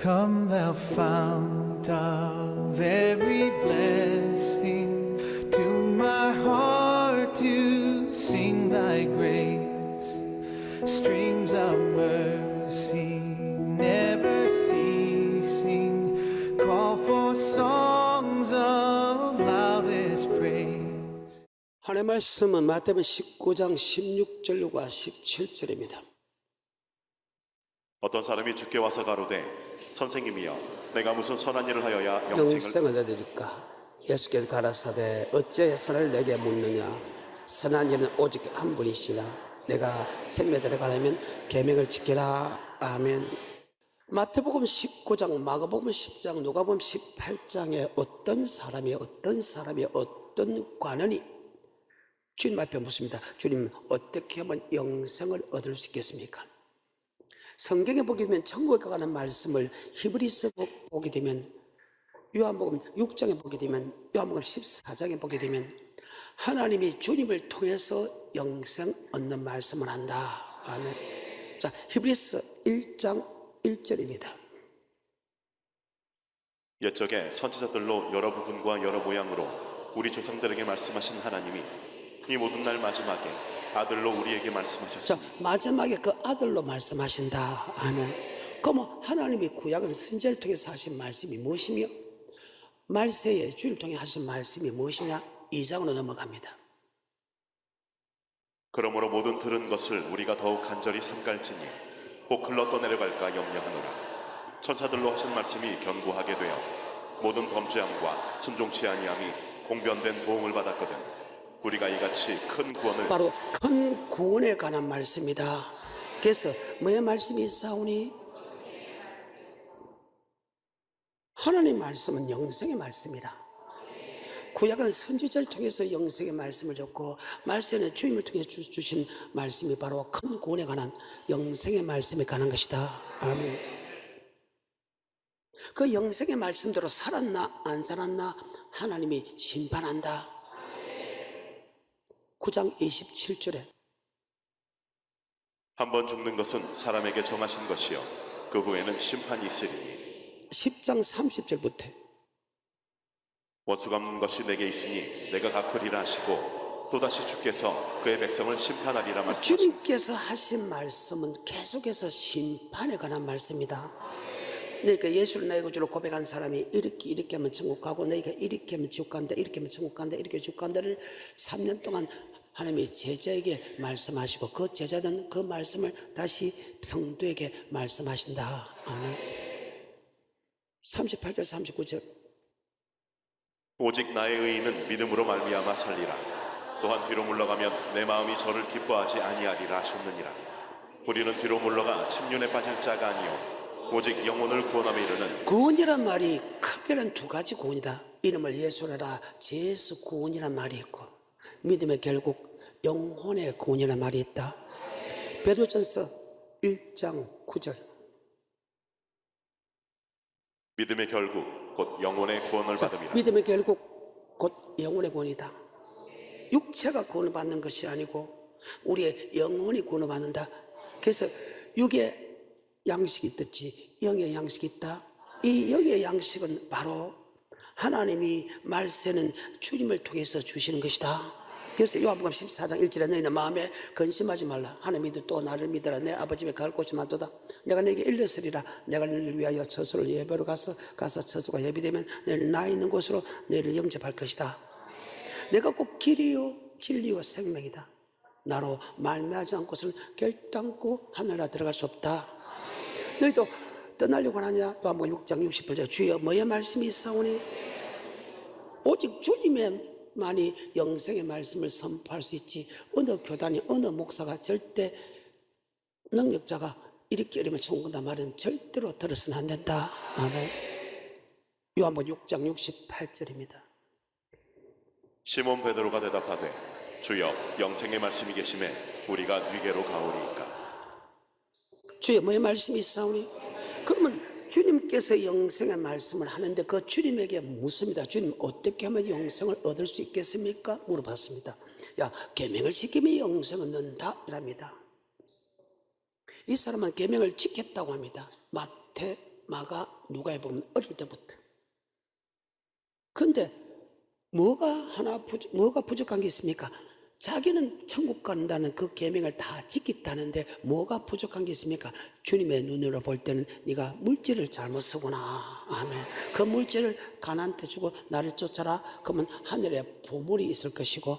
Come thou fount of every blessing, to my heart to sing thy grace. Streams of mercy never ceasing, call for songs of loudest praise. 하나님의 말씀은 마태복음 19장 16절과 17절입니다. 어떤 사람이 주께 와서 가로되 선생님이여 내가 무슨 선한 일을 하여야 영생을 얻으리까? 예수께서 가라사대 어찌 선을 내게 묻느냐? 선한 일은 오직 한 분이시라. 내가 생명들에 가려면 계명을 지키라. 아멘. 마태복음 19장, 마가복음 10장, 누가복음 18장에 어떤 사람이 어떤 관원이 주님 앞에 묻습니다. 주님, 어떻게 하면 영생을 얻을 수 있겠습니까? 성경에 보게 되면 천국에 가는 말씀을 히브리서 보게 되면, 요한복음 6장에 보게 되면, 요한복음 14장에 보게 되면 하나님이 주님을 통해서 영생 얻는 말씀을 한다. 아멘. 자, 히브리서 1장 1절입니다. 옛적에 선지자들로 여러 부분과 여러 모양으로 우리 조상들에게 말씀하신 하나님이 이 모든 날 마지막에 아들로 우리에게 말씀하셨습니다. 자, 마지막에 그 아들로 말씀하신다. 아멘. 그럼 하나님이 구약은 선지자를 통해서 하신 말씀이 무엇이며, 말세에 주를 통해 하신 말씀이 무엇이냐? 2장으로 넘어갑니다. 그러므로 모든 들은 것을 우리가 더욱 간절히 삼갈지니 곧 흘러 떠내려갈까 염려하노라. 천사들로 하신 말씀이 견고하게 되어 모든 범죄함과 순종치 아니함이 공변된 도움을 받았거든 우리가 이같이 큰 구원을, 바로 큰 구원에 관한 말씀이다. 그래서 뭐의 말씀이 있사오니? 하나님 말씀은 영생의 말씀이다. 구약은 선지자를 통해서 영생의 말씀을 줬고, 말세는 주님을 통해 주신 말씀이 바로 큰 구원에 관한 영생의 말씀에 관한 것이다. 아멘. 그 영생의 말씀대로 살았나 안 살았나 하나님이 심판한다. 9장 27절에 한 번 죽는 것은 사람에게 정하신 것이요 그 후에는 심판이 있으리니 10장 30절부터 원수 갚는 것이 내게 있으니 내가 갚으리라 하시고 또다시 주께서 그의 백성을 심판하리라 말씀하십니다. 주님께서 하신 말씀은 계속해서 심판에 관한 말씀이다. 그러니까 예수를 나의 구주로 고백한 사람이 이렇게 하면 천국 가고, 너희가 이렇게 하면 지옥 간다, 이렇게 하면 천국 간다, 이렇게 지옥 간다를 3년 동안 하나님이 제자에게 말씀하시고, 그 제자는 그 말씀을 다시 성도에게 말씀하신다. 38절 39절 오직 나의 의인은 믿음으로 말미암아 살리라. 또한 뒤로 물러가면 내 마음이 저를 기뻐하지 아니하리라 하셨느니라. 우리는 뒤로 물러가 침륜에 빠질 자가 아니요 오직 영혼을 구원함에 이르는, 구원이란 말이 크게는 두 가지 구원이다. 이름을 예수라 제수 구원이란 말이 있고, 믿음의 결국 영혼의 구원이란 말이 있다. 베드로전서 1장 9절 믿음의 결국 곧 영혼의 구원을 받음이라. 믿음의 결국 곧 영혼의 구원이다. 육체가 구원을 받는 것이 아니고 우리의 영혼이 구원을 받는다. 그래서 육의 양식이 있듯이 영의 양식이 있다. 이 영의 양식은 바로 하나님이 말세는 주님을 통해서 주시는 것이다. 그래서 요한복음 14장 1절에 너희는 마음에 근심하지 말라. 하나님이 또 나를 믿으라. 내 아버지 집에 갈 곳이 많도다. 내가 너에게 일렀으리라. 내가 너를 위하여 처소를 예배로 가서 처소가 예비되면 너를 나 있는 곳으로 너를 영접할 것이다. 내가 꼭 길이요 진리요 생명이다. 나로 말미암지 않고서는 결단코 하늘나라 들어갈 수 없다. 너희도 떠나려고 하느냐? 요한복음 6장 68절 주여 뭐의 말씀이 있사오니? 오직 주님만이 영생의 말씀을 선포할 수 있지, 어느 교단이 어느 목사가 절대 능력자가 이러면 천국 간다 말은 절대로 들어서는 안 된다. 아멘. 요한복음 6장 68절입니다 시몬 베드로가 대답하되 주여 영생의 말씀이 계심에 우리가 네게로 가오리이까. 주여 뭐의 말씀이 있사오니? 그러면 주님께서 영생의 말씀을 하는데 그 주님에게 묻습니다. 주님 어떻게 하면 영생을 얻을 수 있겠습니까? 물어봤습니다. 야, 계명을 지키면 영생을 얻는다 이랍니다. 이 사람은 계명을 지켰다고 합니다. 마태 마가 누가에 보면 어릴 때부터. 근데 뭐가 부족한 게 있습니까? 자기는 천국 간다는 그 계명을 다 지켰다는데 뭐가 부족한 게 있습니까? 주님의 눈으로 볼 때는 네가 물질을 잘못 쓰구나. 아멘. 그 물질을 가난한테 주고 나를 쫓아라. 그러면 하늘에 보물이 있을 것이고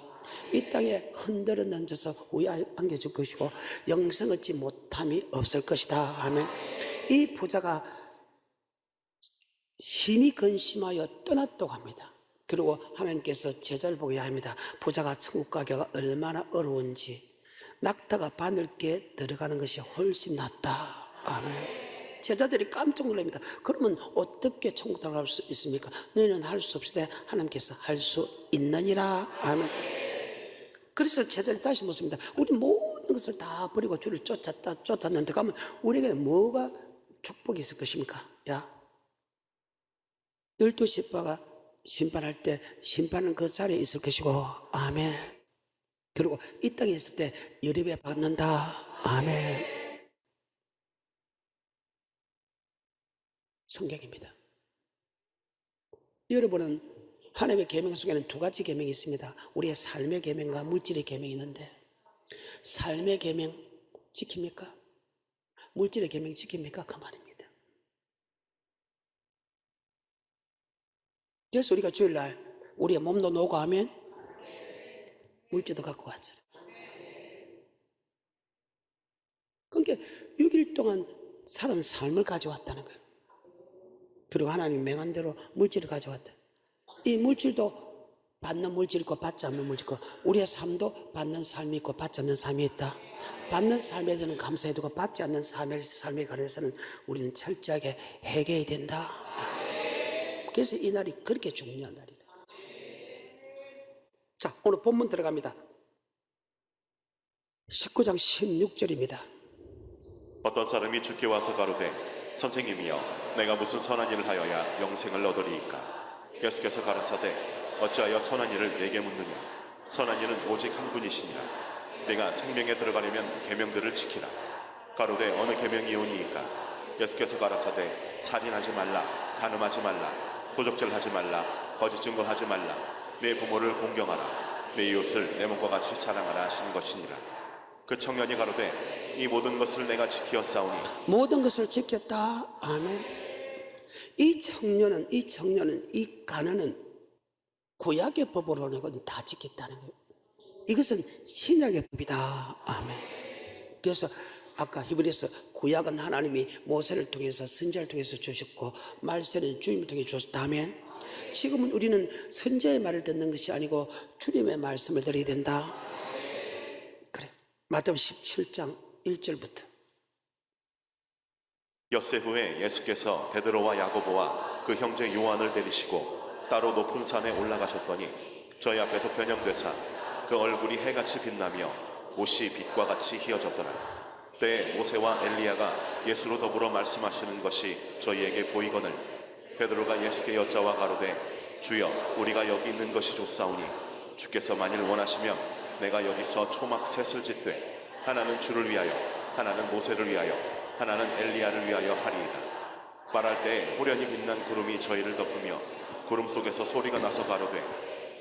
이 땅에 흔들어 던져서 후에 안겨줄 것이고 영생을 얻지 못함이 없을 것이다. 아멘. 이 부자가 심히 근심하여 떠났다고 합니다. 그리고 하나님께서 제자를 보게 합니다. 부자가 천국 가기가 얼마나 어려운지 낙타가 바늘께 들어가는 것이 훨씬 낫다. 아멘. 제자들이 깜짝 놀랍니다. 그러면 어떻게 천국 들어갈 수 있습니까? 너희는 할 수 없으되 하나님께서 할 수 있느니라. 아멘. 그래서 제자들이 다시 묻습니다. 우리 모든 것을 다 버리고 주를 쫓았는데 가면 우리에게 뭐가 축복이 있을 것입니까? 야, 12지파가 심판할 때 심판은 그 자리에 있을 것이고 아멘. 그리고 이 땅에 있을 때 열입에 받는다. 아멘. 성경입니다. 여러분은 하나님의 계명 속에는 두 가지 계명이 있습니다. 우리의 삶의 계명과 물질의 계명이 있는데 삶의 계명 지킵니까? 물질의 계명 지킵니까? 그 말입니다. 그래서 우리가 주일날 우리의 몸도 놓고 하면 물질도 갖고 왔잖아요. 그러니까 6일 동안 사는 삶을 가져왔다는 거예요. 그리고 하나님 명한 대로 물질을 가져왔다. 이 물질도 받는 물질이 있고 받지 않는 물질이 있고 우리의 삶도 받는 삶이 있고 받지 않는 삶이 있다. 받는 삶에 대해서는 감사해야 되고 받지 않는 삶에 관해서는 우리는 철저하게 회개해야 된다. 그래서 이 날이 그렇게 중요한 날이다. 자, 오늘 본문 들어갑니다. 19장 16절입니다. 어떤 사람이 주께 와서 가로되 선생님이여 내가 무슨 선한 일을 하여야 영생을 얻으리이까? 예수께서 가라사대 어찌하여 선한 일을 내게 묻느냐? 선한 일은 오직 한 분이시니라. 내가 생명에 들어가려면 계명들을 지키라. 가로되 어느 계명이오니이까? 예수께서 가라사대 살인하지 말라, 간음하지 말라, 도적질하지 말라, 거짓 증거하지 말라, 내 부모를 공경하라, 내 이웃을 내 몸과 같이 사랑하라 하시는 것이니라. 그 청년이 가로되 이 모든 것을 내가 지키었사오니 모든 것을 지켰다. 아멘. 이 청년은 이 가난은 구약의 법으로는 다 지켰다는 거예요. 이것은 신약의 법이다. 아멘. 그래서 아까 히브리서 구약은 하나님이 모세를 통해서 선지자를 통해서 주셨고 말세는 주님을 통해 주셨다. 아멘. 지금은 우리는 선지자의 말을 듣는 것이 아니고 주님의 말씀을 들어야 된다. 그래. 마태복음 17장 1절부터. 엿새 후에 예수께서 베드로와 야고보와 그 형제 요한을 데리시고 따로 높은 산에 올라가셨더니 저희 앞에서 변형되사 그 얼굴이 해같이 빛나며 옷이 빛과 같이 희어졌더라. 때에 모세와 엘리야가 예수로 더불어 말씀하시는 것이 저희에게 보이거늘 베드로가 예수께 여짜와 가로되 주여 우리가 여기 있는 것이 좋사오니 주께서 만일 원하시면 내가 여기서 초막 셋을 짓되 하나는 주를 위하여 하나는 모세를 위하여 하나는 엘리야를 위하여 하리이다. 말할 때에 호련히 빛난 구름이 저희를 덮으며 구름 속에서 소리가 나서 가로되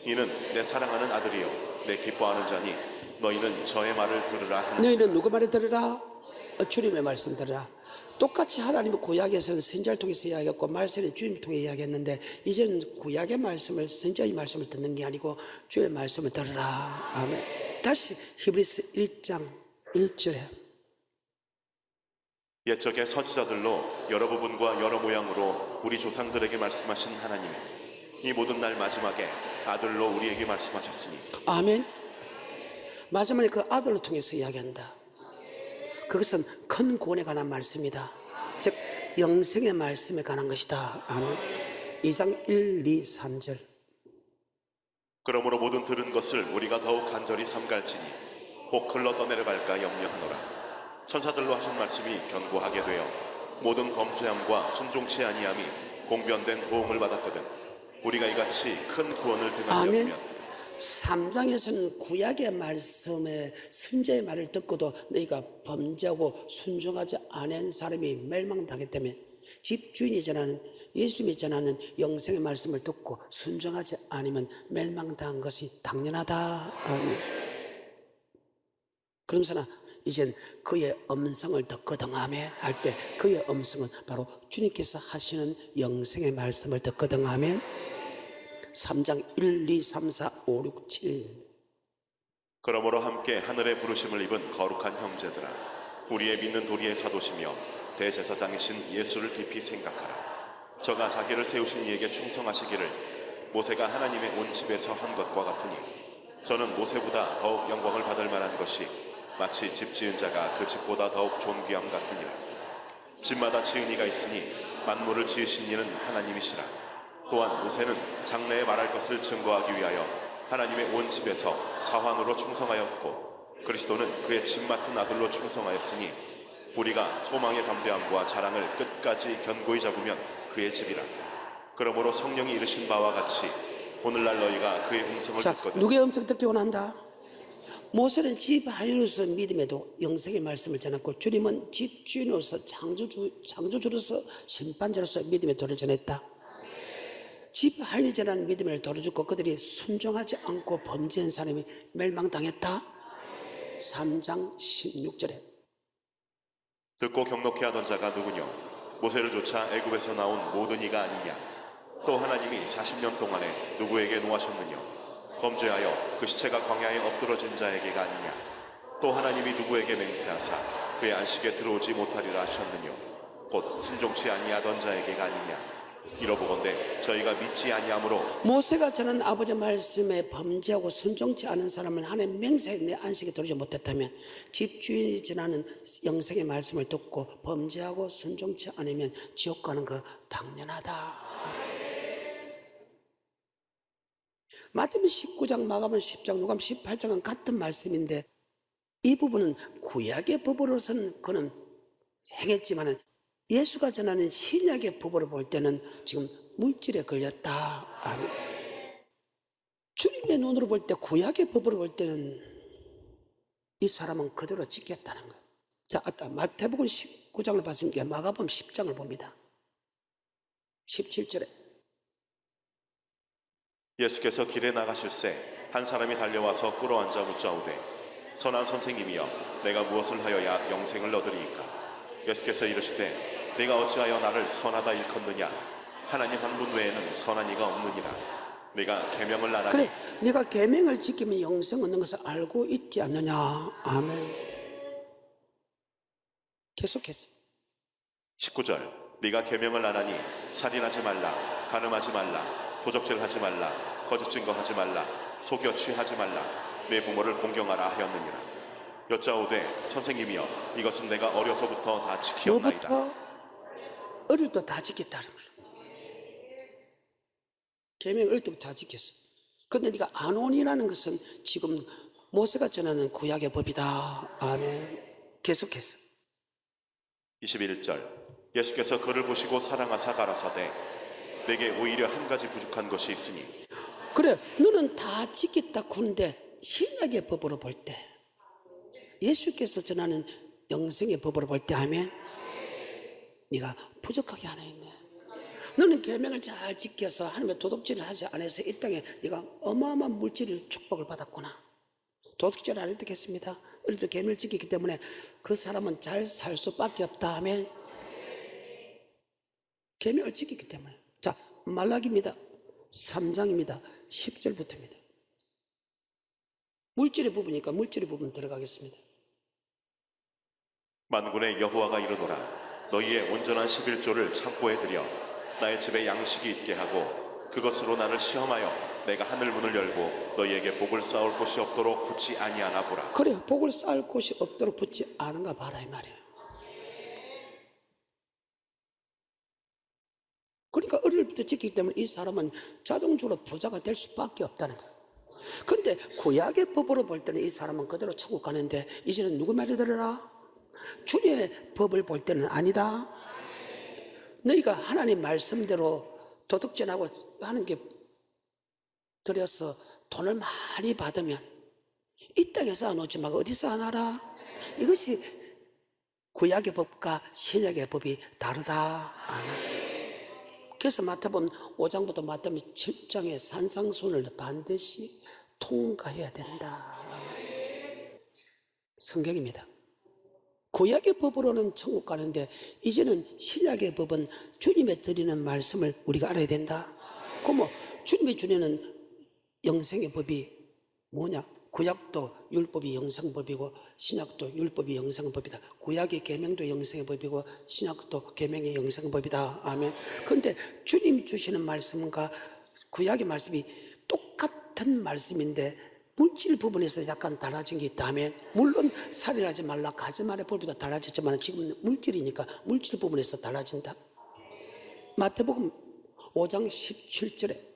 이는 내 사랑하는 아들이요 내 기뻐하는 자니 너희는 저의 말을 들으라 하는지. 너희는 누구 말을 들으라? 주님의 말씀 들으라. 똑같이 하나님은 구약에서는 선지자를 통해서 이야기했고 말세는 주님을 통해 이야기했는데 이제는 구약의 말씀을 선지자의 말씀을 듣는 게 아니고 주의 말씀을 들으라. 아멘. 다시 히브리서 1장 1절에 옛적의 선지자들로 여러 부분과 여러 모양으로 우리 조상들에게 말씀하신 하나님이 이 모든 날 마지막에 아들로 우리에게 말씀하셨으니. 아멘. 마지막에 그 아들을 통해서 이야기한다. 그것은 큰 구원에 관한 말씀이다. 즉 영생의 말씀에 관한 것이다. 아멘. 2장 1, 2, 3절. 그러므로 모든 들은 것을 우리가 더욱 간절히 삼갈지니 혹 흘러 떠내려갈까 염려하노라. 천사들로 하신 말씀이 견고하게 되어 모든 범죄함과 순종치 아니함이 공변된 보응을 받았거든 우리가 이같이 큰 구원을 등한하면 3장에서는 구약의 말씀에 선지자의 말을 듣고도 너희가 범죄하고 순종하지 않은 사람이 멸망당했기 때문에 집주인이 전하는 예수님이 전하는 영생의 말씀을 듣고 순종하지 않으면 멸망당한 것이 당연하다. 그러면서나 이젠 그의 음성을 듣거든하며 할 때 그의 음성은 바로 주님께서 하시는 영생의 말씀을 듣거든하며 3장 1, 2, 3, 4, 5, 6, 7 그러므로 함께 하늘의 부르심을 입은 거룩한 형제들아, 우리의 믿는 도리의 사도시며 대제사장이신 예수를 깊이 생각하라. 저가 자기를 세우신 이에게 충성하시기를 모세가 하나님의 온 집에서 한 것과 같으니 저는 모세보다 더욱 영광을 받을 만한 것이 마치 집 지은 자가 그 집보다 더욱 존귀함 같으니라. 집마다 지은 이가 있으니 만물을 지으신 이는 하나님이시라. 또한 모세는 장래에 말할 것을 증거하기 위하여 하나님의 온 집에서 사환으로 충성하였고 그리스도는 그의 집 맡은 아들로 충성하였으니 우리가 소망의 담대함과 자랑을 끝까지 견고히 잡으면 그의 집이라. 그러므로 성령이 이르신 바와 같이 오늘날 너희가 그의 음성을 듣거든. 누구의 음성 듣기 원한다? 모세는 집 하인으로서 믿음에도 영생의 말씀을 전했고 주님은 집주인으로서 창조주로서 심판자로서 믿음의 도를 전했다. 집 하인이 전한 믿음을 도려주고 그들이 순종하지 않고 범죄한 사람이 멸망당했다. 3장 16절에 듣고 경록해 하던 자가 누구뇨? 모세를 쫓아 애굽에서 나온 모든 이가 아니냐? 또 하나님이 40년 동안에 누구에게 노하셨느뇨? 범죄하여 그 시체가 광야에 엎드러진 자에게가 아니냐? 또 하나님이 누구에게 맹세하사 그의 안식에 들어오지 못하리라 하셨느뇨? 곧 순종치 아니하던 자에게가 아니냐? 이러보건대 저희가 믿지 아니하므로 모세가 전한 아버지 말씀에 범죄하고 순종치 않은 사람을 하나님 맹세에 내 안식에 들어오지 못했다면 집주인이 전하는 영생의 말씀을 듣고 범죄하고 순종치 않으면 지옥 가는 거 당연하다. 마태복음 19장, 마가복음 10장, 누가복음 18장은 같은 말씀인데 이 부분은 구약의 법으로서는 그는 행했지만은 예수가 전하는 신약의 법으로 볼 때는 지금 물질에 걸렸다. 주님의 눈으로 볼 때 구약의 법으로 볼 때는 이 사람은 그대로 지켰다는 거예요. 자, 아까 마태복음 19장을 봤으니까 마가복음 10장을 봅니다. 17절에 예수께서 길에 나가실새 한 사람이 달려와서 꿇어앉아 묻자오되 선한 선생님이여 내가 무엇을 하여야 영생을 얻으리이까? 예수께서 이르시되 내가 어찌하여 나를 선하다 일컫느냐? 하나님 한 분 외에는 선한 이가 없느니라. 내가 계명을 안 하니 그래, 네가 계명을 지키면 영생 얻는 것을 알고 있지 않느냐? 아멘. 계속해서 19절 네가 계명을 안 하니 살인하지 말라, 간음하지 말라, 도적질하지 말라, 거짓 증거하지 말라, 속여 취하지 말라, 내 부모를 공경하라 하였느니라. 여짜오되 선생님이여 이것은 내가 어려서부터 다 지키었나이다. 너부터 어릴 때 다 지켰다는 거야. 계명 어릴 때부터 다 지켰어. 근데 네가 안 오니라는 것은 지금 모세가 전하는 구약의 법이다. 아멘. 계속해서 21절 예수께서 그를 보시고 사랑하사 가라사대 내게 오히려 한 가지 부족한 것이 있으니 그래 너는 다 지켰다 군데 신약의 법으로 볼 때 예수께서 전하는 영생의 법으로 볼 때 하면 네가 부족하게 하나 있네. 너는 계명을 잘 지켜서 하나님의 도덕질을 하지 않아서 이 땅에 네가 어마어마한 물질을 축복을 받았구나. 도덕질 안 했겠습니다. 어릴 때 계명을 지키기 때문에 그 사람은 잘 살 수밖에 없다 하면 계명을 지키기 때문에. 자, 말라기입니다. 3장입니다. 10절부터입니다. 물질의 부분이니까 물질의 부분 들어가겠습니다. 만군의 여호와가 이르노라 너희의 온전한 11조를 창고에 들여 나의 집에 양식이 있게 하고 그것으로 나를 시험하여 내가 하늘 문을 열고 너희에게 복을 쌓을 곳이 없도록 붙지 아니하나 보라. 그래, 복을 쌓을 곳이 없도록 붙지 않은가 봐라 이 말이야. 그러니까 어릴 때 지키기 때문에 이 사람은 자동적으로 부자가 될 수밖에 없다는 거야. 근데 구약의 법으로 볼 때는 이 사람은 그대로 천국 가는데 이제는 누구 말이 들어라? 주님의 법을 볼 때는 아니다. 너희가 하나님 말씀대로 도덕질하고 하나님께 들여서 돈을 많이 받으면 이 땅에 쌓아놓지 말고 어디 쌓아놔라. 이것이 구약의 법과 신약의 법이 다르다. 그래서 마태복음 5장부터 마태복음 7장의 산상순을 반드시 통과해야 된다. 성경입니다. 구약의 법으로는 천국 가는데 이제는 신약의 법은 주님의 드리는 말씀을 우리가 알아야 된다. 그럼 주님이 주시는 영생의 법이 뭐냐? 구약도 율법이 영생법이고 신약도 율법이 영생법이다. 구약의 계명도 영생의 법이고 신약도 계명의 영생의 법이다. 아멘. 그런데 주님 주시는 말씀과 구약의 말씀이 똑같은 말씀인데 물질 부분에서 약간 달라진 게 있다면, 물론 살인하지 말라 가지만의 법보다 달라졌지만 지금 물질이니까 물질 부분에서 달라진다. 마태복음 5장 17절에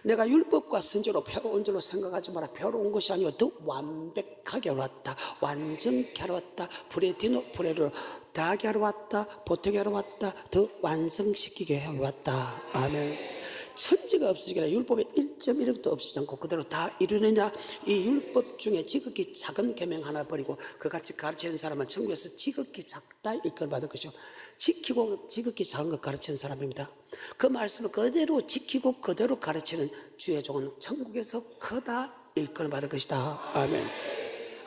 내가 율법과 선지로 배워온 줄로 생각하지 마라. 배워온 것이 아니고 더 완벽하게 하러 왔다. 완전케 하러 왔다. 브레디노 브레로 다하게 하러 왔다. 보태게 하러 왔다. 더 완성시키게 하러 왔다. 아멘. 천지가 없어지게 아니라 율법의 1.1획도 없어지지 않고 그대로 다 이루느냐. 이 율법 중에 지극히 작은 계명 하나 버리고 그같이 가르치는 사람은 천국에서 지극히 작다 일컬 받을 것이요 지키고 지극히 작은 것 가르치는 사람입니다. 그 말씀을 그대로 지키고 그대로 가르치는 주의 종은 천국에서 크다 일컬 받을 것이다. 아멘.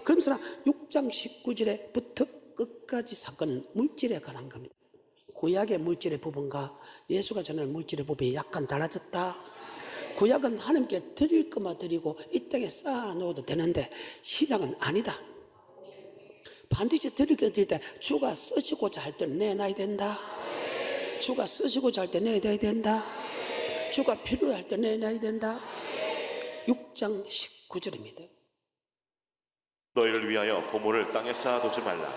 그러면서 6장 19절에부터 끝까지 사건은 물질에 관한 겁니다. 구약의 물질의 부분과 예수가 전하는 물질의 부분이 약간 달라졌다. 구약은 하나님께 드릴 것만 드리고 이 땅에 쌓아놓아도 되는데 신약은 아니다. 반드시 드릴 것 드릴 때 주가 쓰시고자 할 때 내놔야 된다. 주가 쓰시고자 할 때 내놔야 된다. 주가 필요할 때 내놔야 된다. 6장 19절입니다. 너희를 위하여 보물을 땅에 쌓아두지 말라.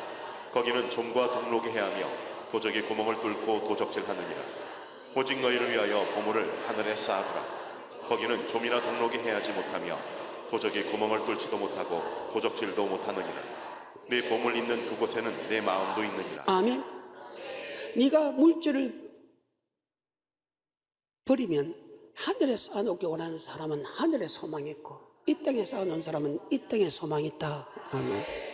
거기는 좀과 동록이 해하며 도적이 구멍을 뚫고 도적질하느니라. 오직 너희를 위하여 보물을 하늘에 쌓아두라. 거기는 좀이나 동록이 해하지 못하며 도적이 구멍을 뚫지도 못하고 도적질도 못하느니라. 네 보물 있는 그곳에는 내 마음도 있느니라. 아멘. 네가 물질을 버리면 하늘에 쌓아놓기 원하는 사람은 하늘에 소망이 있고 이 땅에 쌓아놓은 사람은 이 땅에 소망이 있다. 아멘.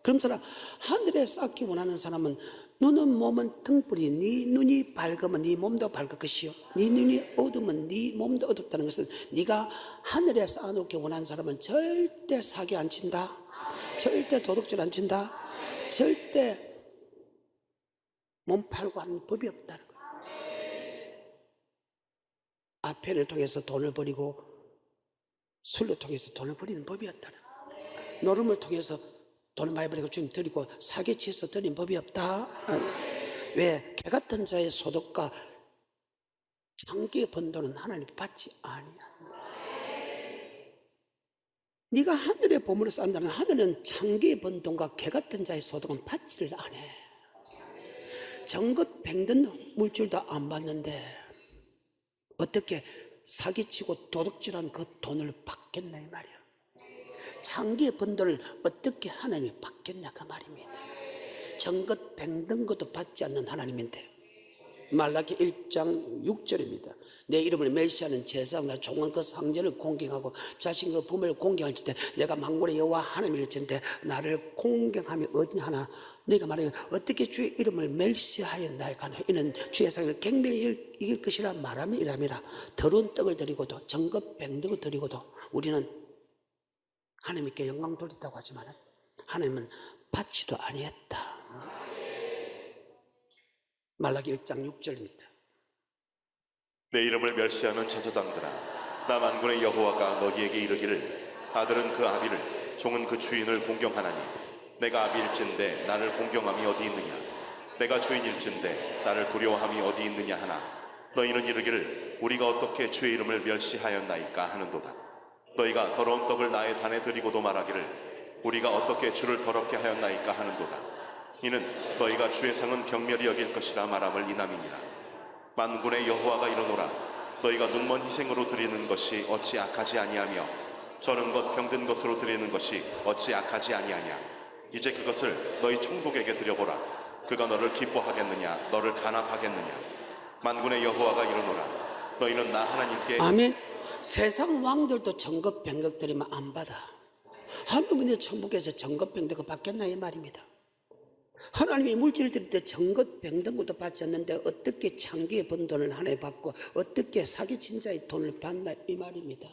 그럼 사람 하늘에 쌓기 원하는 사람은 눈은 몸은 등불이 네 눈이 밝으면 네 몸도 밝을 것이요 네 눈이 어두면 네 몸도 어둡다는 것은 네가 하늘에 쌓아놓기 원하는 사람은 절대 사기 안 친다. 절대 도둑질 안 친다. 절대 몸 팔고 하는 법이 없다는 거예요. 아편을 통해서 돈을 버리고 술로 통해서 돈을 버리는 법이 없다는 거예요. 노름을 통해서 돈을 많이 버리고 주님 드리고 사기치에서 드린 법이 없다. 왜? 개같은 자의 소득과 장기의 번도는 하나님 받지 아니한다. 네가 하늘의 보물을 쌓는다는 하늘은 장기의 번돈과 개같은 자의 소득은 받지를 않아. 정것 뱅든 물질도 안 받는데 어떻게 사기치고 도둑질한 그 돈을 받겠나 이 말이야. 장기의 번돈을 어떻게 하나님이 받겠냐 그 말입니다. 정것 뱅든 것도 받지 않는 하나님인데 말라기 1장 6절입니다. 내 이름을 멸시하는 제사장과 종은 그 상전을 공경하고 자신 그 부모를 공경할 때 내가 만군의 여호와 하나님일 텐데 나를 공경함이 어디냐 하나. 네가 말하여 어떻게 주의 이름을 멸시하였나이까. 이는 주의 상을 갱명히 이길 것이라 말하면 이람이라. 더러운 떡을 드리고도 정것 뱅득을 드리고도 우리는 하나님께 영광 돌렸다고 하지만 하나님은 받지도 아니했다. 말라기 1장 6절입니다. 내 이름을 멸시하는 제사장들아, 나 만군의 여호와가 너희에게 이르기를 아들은 그 아비를 종은 그 주인을 공경하나니 내가 아비일진데 나를 공경함이 어디 있느냐. 내가 주인일진데 나를 두려워함이 어디 있느냐 하나. 너희는 이르기를 우리가 어떻게 주의 이름을 멸시하였나이까 하는도다. 너희가 더러운 떡을 나의 단에 드리고도 말하기를 우리가 어떻게 주를 더럽게 하였나이까 하는도다. 이는 너희가 주의 상은 경멸히 여길 것이라 말함을 이남이니라. 만군의 여호와가 이르노라. 너희가 눈먼 희생으로 드리는 것이 어찌 악하지 아니하며 저는 것 병든 것으로 드리는 것이 어찌 악하지 아니하냐. 이제 그것을 너희 총독에게 드려보라. 그가 너를 기뻐하겠느냐 너를 간합하겠느냐. 만군의 여호와가 이르노라. 너희는 나 하나님께 아멘. 세상 왕들도 정것 병것 드리면 안 받아. 하나님의 천국에서 정것 병것 받겠나 이 말입니다. 하나님이 물질을 드릴 때 정것 병든것도 받지 않는데 어떻게 창기에 번 돈을 하나에 받고 어떻게 사기친 자의 돈을 받나 이 말입니다.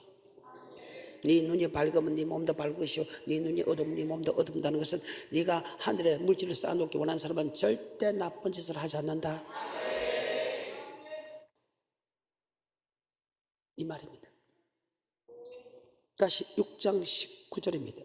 네 눈이 밝으면 네 몸도 밝으시오, 네 눈이 어두우면 네 몸도 어둡다는 것은 네가 하늘에 물질을 쌓아놓기 원하는 사람은 절대 나쁜 짓을 하지 않는다 이 말입니다. 다시 6장 19절입니다.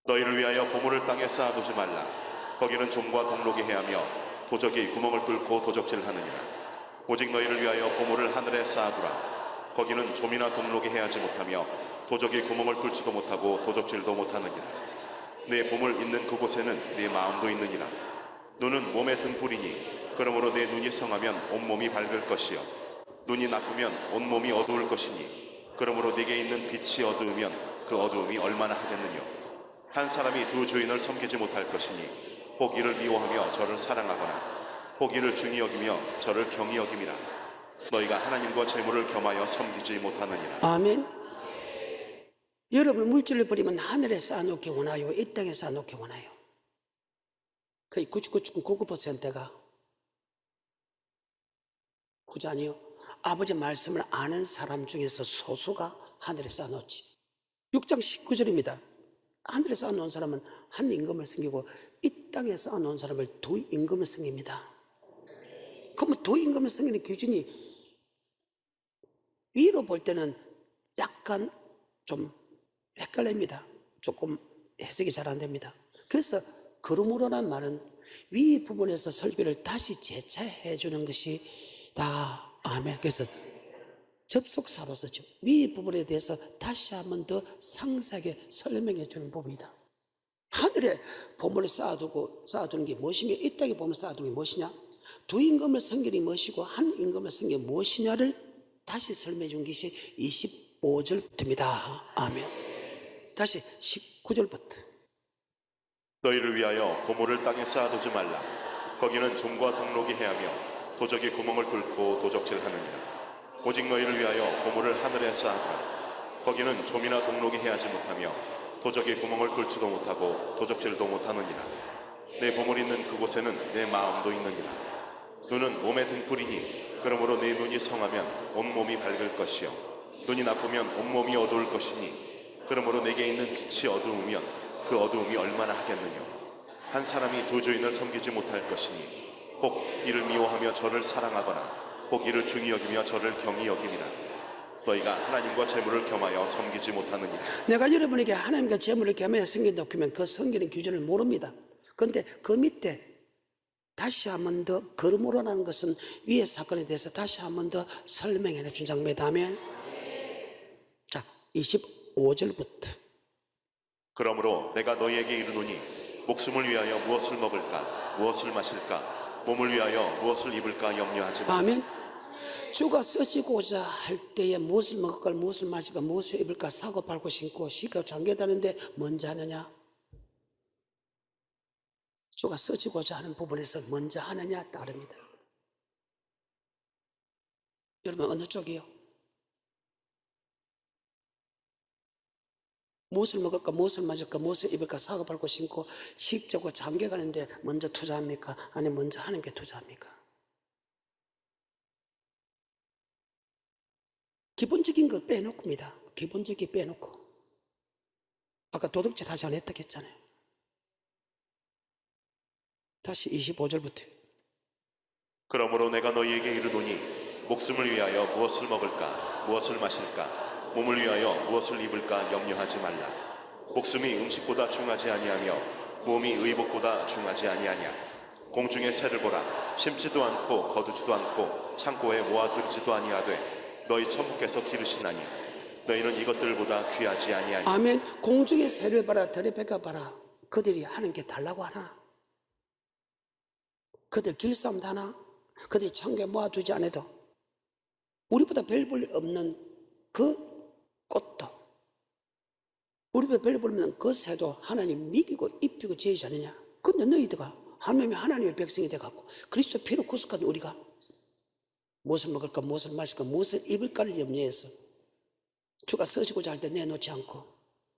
너희를 위하여 보물을 땅에 쌓아두지 말라. 거기는 좀과 동록이 해하며 도적이 구멍을 뚫고 도적질하느니라. 오직 너희를 위하여 보물을 하늘에 쌓아두라. 거기는 좀이나 동록이 해하지 못하며 도적이 구멍을 뚫지도 못하고 도적질도 못하느니라. 내 보물 있는 그곳에는 내 마음도 있느니라. 눈은 몸의 등불이니 그러므로 내 눈이 성하면 온몸이 밝을 것이요 눈이 나쁘면 온몸이 어두울 것이니 그러므로 네게 있는 빛이 어두우면 그 어두움이 얼마나 하겠느냐. 한 사람이 두 주인을 섬기지 못할 것이니 혹 이를 미워하며 저를 사랑하거나 혹 이를 중히 여기며 저를 경히 여김이라. 너희가 하나님과 재물을 겸하여 섬기지 못하느니라. 아멘. 여러분 물질을 버리면 하늘에 쌓아놓기 원하요, 이 땅에 쌓아놓기 원하요? 거의 99.99%가 그지 아니요? 아버지 말씀을 아는 사람 중에서 소수가 하늘에 쌓아놓지. 6장 19절입니다. 하늘에 쌓아놓은 사람은 한 임금을 섬기고 이 땅에 쌓아놓은 사람을 두 임금을 섬깁니다. 그러면 두 임금을 섬기는 기준이 위로 볼 때는 약간 좀 헷갈립니다. 조금 해석이 잘 안 됩니다. 그래서 그러므로란 말은 위 부분에서 설교를 다시 재차해 주는 것이 다 아멘. 그래서 접속사로서 위 부분에 대해서 다시 한 번 더 상세하게 설명해 주는 부분이다. 하늘에 보물을 쌓아두는 게 무엇이며 이 땅에 보물을 쌓아두는 게 무엇이냐, 두 임금을 섬기는 무엇이고 한 임금을 섬기는 무엇이냐를 다시 설명해 준 것이 25절부터입니다. 아멘. 다시 19절부터. 너희를 위하여 보물을 땅에 쌓아두지 말라. 거기는 좀과 동록이 해하며 도적이 구멍을 뚫고 도적질하느니라. 오직 너희를 위하여 보물을 하늘에 쌓아두라. 거기는 좀이나 동록이 해하지 못하며 도적이 구멍을 뚫지도 못하고 도적질도 못하느니라. 내 보물 있는 그곳에는 내 마음도 있느니라. 눈은 몸의 등불이니 그러므로 내 눈이 성하면 온몸이 밝을 것이요 눈이 나쁘면 온몸이 어두울 것이니 그러므로 내게 있는 빛이 어두우면 그 어두움이 얼마나 하겠느냐. 한 사람이 두 주인을 섬기지 못할 것이니 혹 이를 미워하며 저를 사랑하거나 혹 이를 중히 여기며 저를 경히 여김이라. 너희가 하나님과 재물을 겸하여 섬기지 못하느니라. 내가 여러분에게 하나님과 재물을 겸하여 섬긴다고 하면 그 섬기는 기준을 모릅니다. 그런데 그 밑에 다시 한 번 더 그러므로라는 것은 위의 사건에 대해서 다시 한 번 더 설명해 준 장면이다. 아멘. 자, 25절부터. 그러므로 내가 너희에게 이르노니 목숨을 위하여 무엇을 먹을까 무엇을 마실까 몸을 위하여 무엇을 입을까 염려하지 마. 아멘. 주가 쓰시고자 할 때에 무엇을 먹을까 무엇을 마실까 무엇을 입을까 사고 팔고 신고 시가 장계다는데 먼저 하느냐, 주가 쓰시고자 하는 부분에서 먼저 하느냐 따릅니다. 여러분 어느 쪽이요? 무엇을 먹을까 무엇을 마실까 무엇을 입을까 사고 팔고 신고 시집자고 장계 가는데 먼저 투자합니까? 아니면 먼저 하는 게 투자합니까? 기본적인 거 빼놓고입니다. 기본적인 빼놓고. 아까 도덕질 하지 않았다고 했잖아요. 다시 25절부터. 그러므로 내가 너희에게 이르노니 목숨을 위하여 무엇을 먹을까 무엇을 마실까 몸을 위하여 무엇을 입을까 염려하지 말라. 목숨이 음식보다 중하지 아니하며 몸이 의복보다 중하지 아니하냐. 공중의 새를 보라. 심지도 않고 거두지도 않고 창고에 모아두리지도 아니하되 너희 천부께서 기르시나니 너희는 이것들보다 귀하지 아니하니. 아멘. 공중의 새를 봐라 들의 뱀을 봐라. 그들이 하는 게 달라고 하나? 그들 길쌈도 하나? 그들이 창고에 모아두지 않아도 우리보다 별 볼 없는 그 꽃도 우리보다 별 볼 없는 그 새도 하나님 먹이고 입히고 제이지 않느냐. 근데 너희들가 하나님의 백성이 돼갖고 그리스도 피로 구속한 우리가 무엇을 먹을까 무엇을 마실까 무엇을 입을까를 염려해서 주가 쓰시고자 할 때 내놓지 않고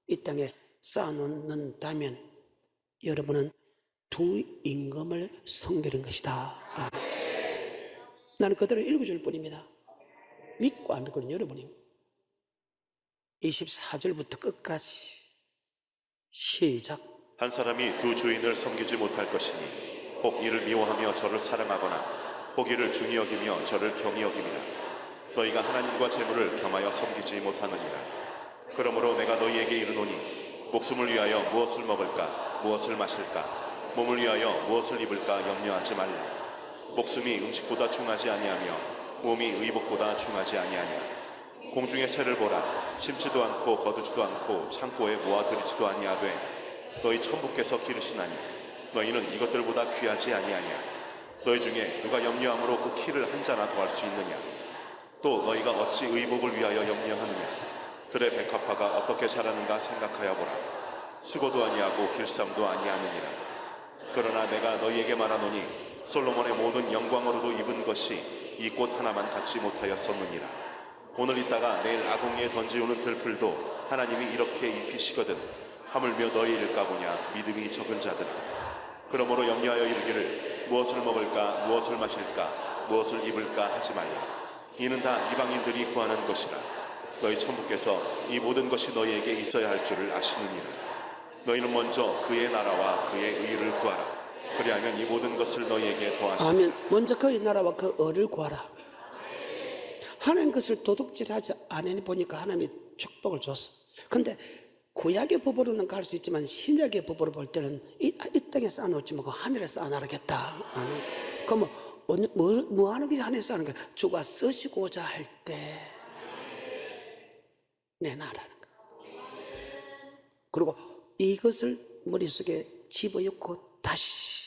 이 땅에 쌓아놓는다면 여러분은 두 임금을 섬기는 것이다. 나는 그대로 읽어줄 뿐입니다. 믿고 안 믿고는 여러분이. 24절부터 끝까지 시작. 한 사람이 두 주인을 섬기지 못할 것이니 혹 이를 미워하며 저를 사랑하거나 혹 이를 중히 여기며 저를 경히 여김이라. 너희가 하나님과 재물을 겸하여 섬기지 못하느니라. 그러므로 내가 너희에게 이르노니 목숨을 위하여 무엇을 먹을까 무엇을 마실까 몸을 위하여 무엇을 입을까 염려하지 말라. 목숨이 음식보다 중하지 아니하며 몸이 의복보다 중하지 아니하냐. 공중의 새를 보라. 심지도 않고 거두지도 않고 창고에 모아들이지도 아니하되 너희 천부께서 기르시나니 너희는 이것들보다 귀하지 아니하냐. 너희 중에 누가 염려함으로 그 키를 한 자나 더할 수 있느냐. 또 너희가 어찌 의복을 위하여 염려하느냐. 들의 백합화가 어떻게 자라는가 생각하여 보라. 수고도 아니하고 길쌈도 아니하느니라. 그러나 내가 너희에게 말하노니 솔로몬의 모든 영광으로도 입은 것이 이 꽃 하나만 갖지 못하였었느니라. 오늘 있다가 내일 아궁이에 던지우는 들풀도 하나님이 이렇게 입히시거든 하물며 너희일까 보냐 믿음이 적은 자들아. 그러므로 염려하여 이르기를 무엇을 먹을까 무엇을 마실까 무엇을 입을까 하지 말라. 이는 다 이방인들이 구하는 것이라. 너희 천부께서 이 모든 것이 너희에게 있어야 할 줄을 아시느니라. 너희는 먼저 그의 나라와 그의 의를 구하라. 그리하면 이 모든 것을 너희에게 더하시리라. 아멘. 먼저 그의 나라와 그 의를 구하라. 하나님 것을 도둑질하지 않으니 보니까 하나님이 축복을 줬어. 근데 구약의 법으로는 갈 수 있지만 신약의 법으로 볼 때는 이 땅에 쌓아놓지 말고 하늘에 쌓아놔야겠다. 그럼 뭐 하는 게 하늘에 쌓는 거야? 주가 쓰시고자 할 때 내놔라는 거야. 그리고 이것을 머릿속에 집어넣고 다시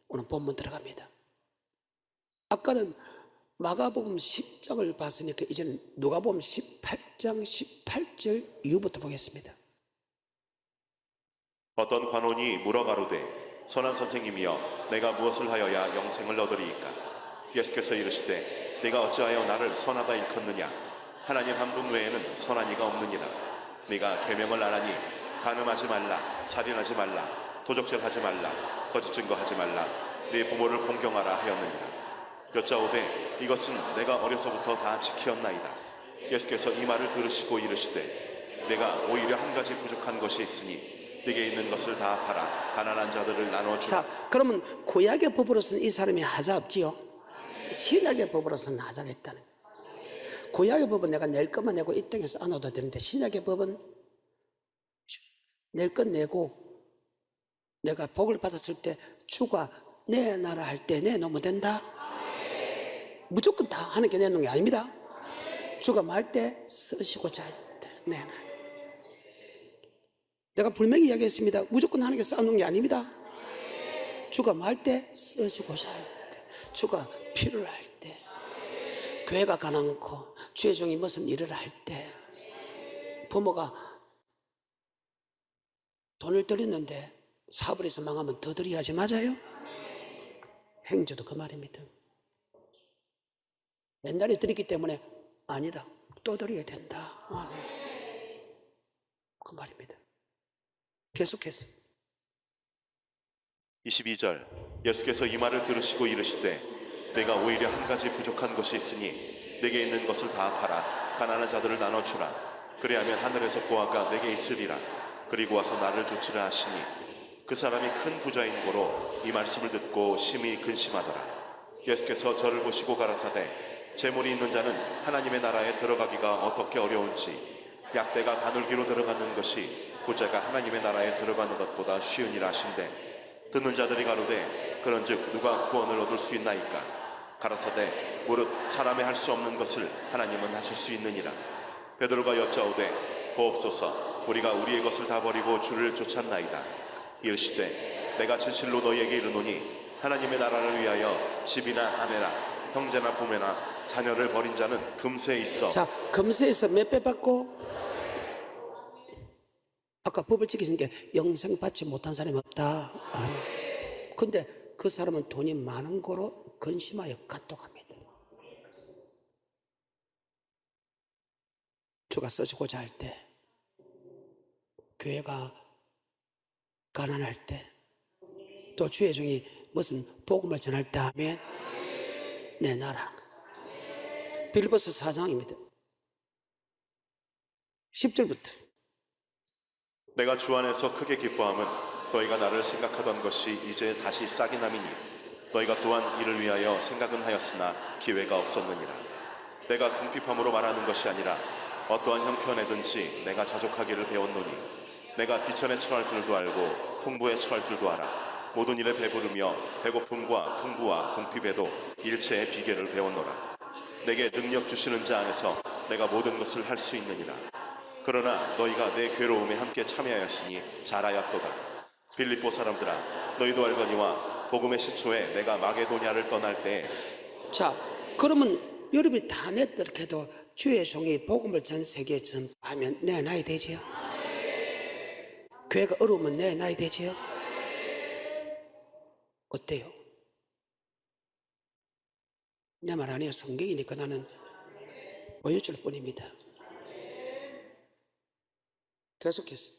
오늘 본문 들어갑니다. 아까는 마가복음 10장을 봤으니까 이제는 누가복음 18장 18절 이후부터 보겠습니다. 어떤 관원이 물어가로되 선한 선생님이여 내가 무엇을 하여야 영생을 얻으리이까. 예수께서 이르시되 내가 어찌하여 나를 선하다 일컫느냐. 하나님 한 분 외에는 선한 이가 없느니라. 네가 계명을 안 하니 간음하지 말라 살인하지 말라 도적질하지 말라 거짓 증거하지 말라 네 부모를 공경하라 하였느니라. 여짜오되 이것은 내가 어려서부터 다 지키었나이다. 예수께서 이 말을 들으시고 이르시되 내가 오히려 한 가지 부족한 것이 있으니 네게 있는 것을 다 팔아 가난한 자들을 나눠주라. 자, 그러면 구약의 법으로서는 이 사람이 하자 없지요? 신약의 법으로서는 하자가 있다는 거예요. 구약의 법은 내가 낼 것만 내고 이 땅에서 안 얻어도 되는데 신약의 법은 낼 것 내고 내가 복을 받았을 때 주가 내놔라 할 때 내놓으면 된다. 무조건 다 하는 게 내놓는 게 아닙니다. 주가 말 때 쓰시고자 할 때 내놔. 내가 분명히 이야기했습니다. 무조건 하는 게 쌓아놓는 게 아닙니다. 주가 말 때 쓰시고자 할 때, 주가 필요할 때, 교회가 가난고 주의 종이 무슨 일을 할 때, 부모가 돈을 들였는데 사업을 해서 망하면 더 드려야지. 맞아요? 행주도 그 말입니다. 옛날에 드렸기 때문에 아니다 또 드려야 된다 그 말입니다. 계속해서 22절 예수께서 이 말을 들으시고 이르시되 내가 오히려 한 가지 부족한 것이 있으니 내게 있는 것을 다 팔아 가난한 자들을 나눠주라. 그리하면 하늘에서 보아가 내게 있으리라. 그리고 와서 나를 좇으라 하시니 그 사람이 큰 부자인 고로 이 말씀을 듣고 심히 근심하더라. 예수께서 저를 보시고 가라사대 재물이 있는 자는 하나님의 나라에 들어가기가 어떻게 어려운지 약대가 바늘기로 들어가는 것이 부자가 하나님의 나라에 들어가는 것보다 쉬우니라 하신대. 듣는 자들이 가로되 그런즉 누가 구원을 얻을 수 있나이까. 가라사대 무릇 사람이 할 수 없는 것을 하나님은 하실 수 있느니라. 베드로가 여짜오되 보옵소서 우리가 우리의 것을 다 버리고 주를 쫓았나이다. 이르시되 내가 진실로 너희에게 이르노니 하나님의 나라를 위하여 집이나 아내나 형제나 부모나 자녀를 버린 자는 금세에 있어. 자, 금세에서 몇 배 받고? 아까 법을 지키신 게 영생 받지 못한 사람이 없다. 아멘. 근데 그 사람은 돈이 많은 거로 근심하여 카톡합니다. 주가 써주고자 할 때, 교회가 가난할 때, 또 주의 종이 무슨 복음을 전할 때 하면 내 나라. 빌립보서 4장입니다. 10절부터. 내가 주 안에서 크게 기뻐함은 너희가 나를 생각하던 것이 이제 다시 싹이 남이니 너희가 또한 이를 위하여 생각은 하였으나 기회가 없었느니라. 내가 궁핍함으로 말하는 것이 아니라 어떠한 형편에든지 내가 자족하기를 배웠노니 내가 비천에 처할 줄도 알고 풍부에 처할 줄도 알아. 모든 일에 배부르며 배고픔과 풍부와 궁핍에도 일체의 비결을 배웠노라. 내게 능력 주시는 자 안에서 내가 모든 것을 할 수 있느니라. 그러나 너희가 내 괴로움에 함께 참여하였으니 잘하였도다. 빌립보 사람들아, 너희도 알거니와 복음의 시초에 내가 마게도냐를 떠날 때. 자, 그러면 여러분이 다 냈더라도 주의 종이 복음을 전 세계에 전하면 내놔야 되지요. 교회가 어려우면 내놔야 되지요. 어때요? 내 말 아니에요. 성경이니까 나는 보여줄 뿐입니다. 계속해서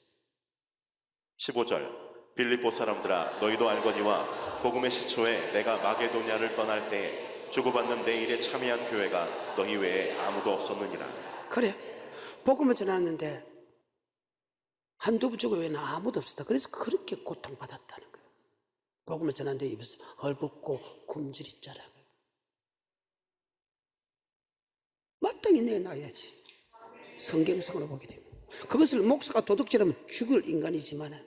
15절. 빌립보 사람들아, 너희도 알거니와 복음의 시초에 내가 마게도냐를 떠날 때에 주고받는 내 일에 참여한 교회가 너희 외에 아무도 없었느니라. 그래, 복음을 전하는데 한두 부족 외에는 아무도 없었다. 그래서 그렇게 고통받았다는 거예요. 복음을 전하는데 입에서 헐벗고 굶주리 자라. 마땅히 내놔야지. 성경상으로 보게 됩니다. 그것을 목사가 도둑질하면 죽을 인간이지만.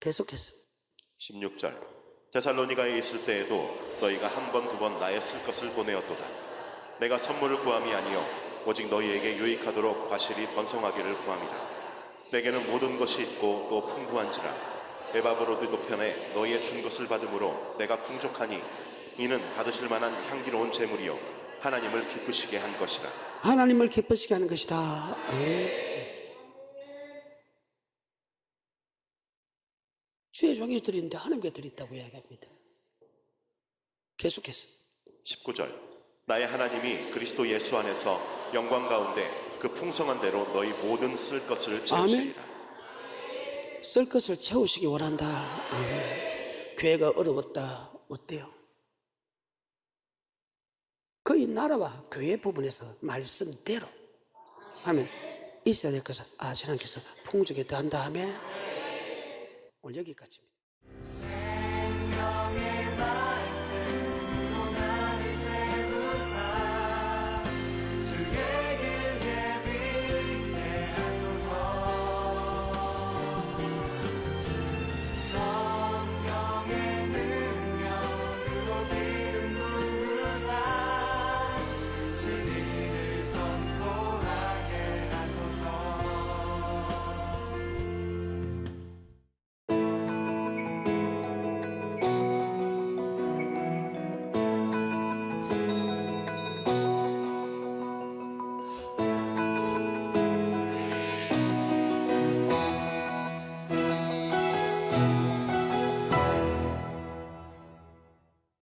계속해서 16절. 데살로니가에 있을 때에도 너희가 한 번 두 번 나의 쓸 것을 보내었도다. 내가 선물을 구함이 아니요 오직 너희에게 유익하도록 과실이 번성하기를 구함이라. 내게는 모든 것이 있고 또 풍부한지라. 에바브로드도 편에 너희의 준 것을 받음으로 내가 풍족하니 이는 받으실 만한 향기로운 제물이요 하나님을 기쁘시게 한 것이라. 하나님을 기쁘시게 하는 것이다. 주의 종이 드리는데 하나님께 드린다고 이야기합니다. 계속해서 19절. 나의 하나님이 그리스도 예수 안에서 영광 가운데 그 풍성한 대로 너희 모든 쓸 것을 채우시리라. 쓸 것을 채우시기 원한다. 교회가 어려웠다. 어때요? 거의 나라와 교회 부분에서 말씀대로 하면 있어야 될 것을 신하께서 풍족에 더한다 하면 오늘 여기까지입니다.